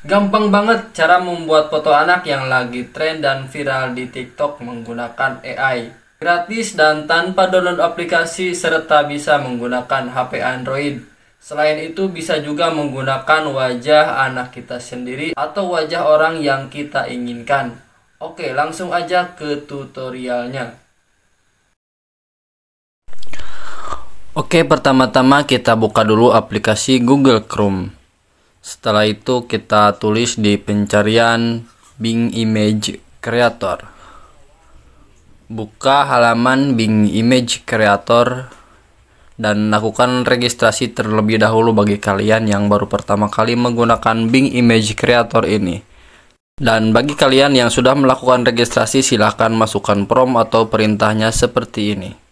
Gampang banget cara membuat foto anak yang lagi tren dan viral di TikTok menggunakan AI. Gratis dan tanpa download aplikasi serta bisa menggunakan HP Android. Selain itu bisa juga menggunakan wajah anak kita sendiri atau wajah orang yang kita inginkan. Oke, langsung aja ke tutorialnya. Oke, pertama-tama kita buka dulu aplikasi Google Chrome. Setelah itu kita tulis di pencarian Bing Image Creator. Buka halaman Bing Image Creator dan lakukan registrasi terlebih dahulu bagi kalian yang baru pertama kali menggunakan Bing Image Creator ini. Dan bagi kalian yang sudah melakukan registrasi, silahkan masukkan prompt atau perintahnya seperti ini.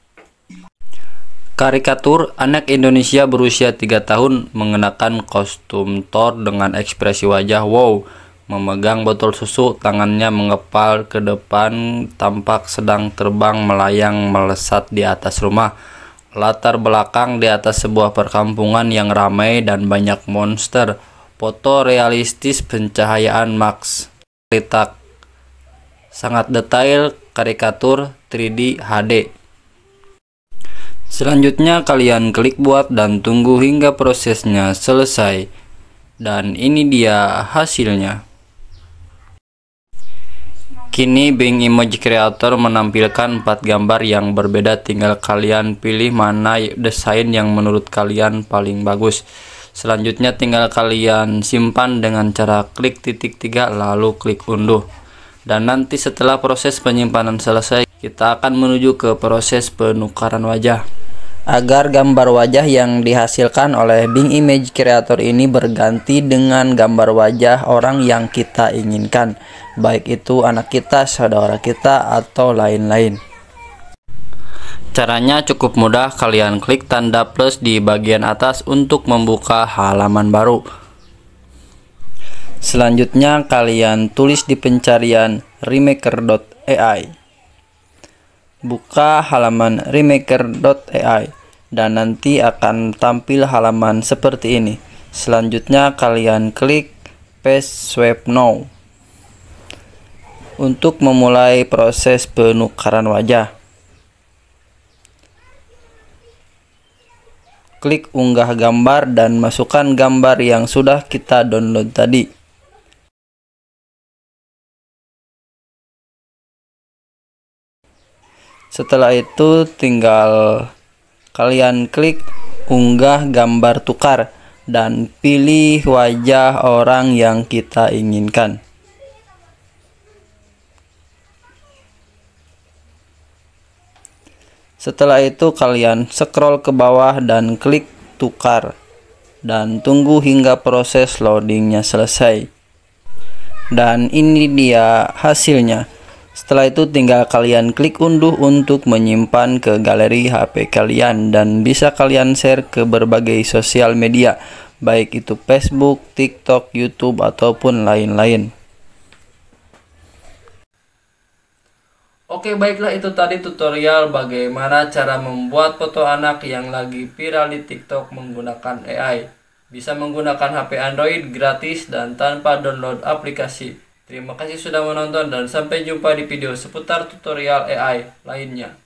Karikatur anak Indonesia berusia 3 tahun mengenakan kostum Thor dengan ekspresi wajah wow, memegang botol susu, tangannya mengepal ke depan, tampak sedang terbang melayang melesat di atas rumah. Latar belakang di atas sebuah perkampungan yang ramai dan banyak monster. Foto realistis, pencahayaan max. Letak sangat detail, karikatur 3D HD. Selanjutnya kalian klik buat dan tunggu hingga prosesnya selesai. Dan ini dia hasilnya. Kini Bing Image Creator menampilkan 4 gambar yang berbeda, tinggal kalian pilih mana desain yang menurut kalian paling bagus. Selanjutnya tinggal kalian simpan dengan cara klik titik 3 lalu klik unduh. Dan nanti setelah proses penyimpanan selesai, kita akan menuju ke proses penukaran wajah. Agar gambar wajah yang dihasilkan oleh Bing Image Creator ini berganti dengan gambar wajah orang yang kita inginkan, baik itu anak kita, saudara kita, atau lain-lain. Caranya cukup mudah, kalian klik tanda plus di bagian atas untuk membuka halaman baru. Selanjutnya kalian tulis di pencarian remaker.ai. Buka halaman remaker.ai dan nanti akan tampil halaman seperti ini. Selanjutnya kalian klik paste swipe now untuk memulai proses penukaran wajah. Klik unggah gambar dan masukkan gambar yang sudah kita download tadi. Setelah itu tinggal kalian klik unggah gambar tukar dan pilih wajah orang yang kita inginkan. Setelah itu kalian scroll ke bawah dan klik tukar dan tunggu hingga proses loadingnya selesai. Dan ini dia hasilnya. Setelah itu tinggal kalian klik unduh untuk menyimpan ke galeri HP kalian dan bisa kalian share ke berbagai sosial media, baik itu Facebook, TikTok, YouTube, ataupun lain-lain. Oke, baiklah, itu tadi tutorial bagaimana cara membuat foto anak yang lagi viral di TikTok menggunakan AI. Bisa menggunakan HP Android gratis dan tanpa download aplikasi. Terima kasih sudah menonton dan sampai jumpa di video seputar tutorial AI lainnya.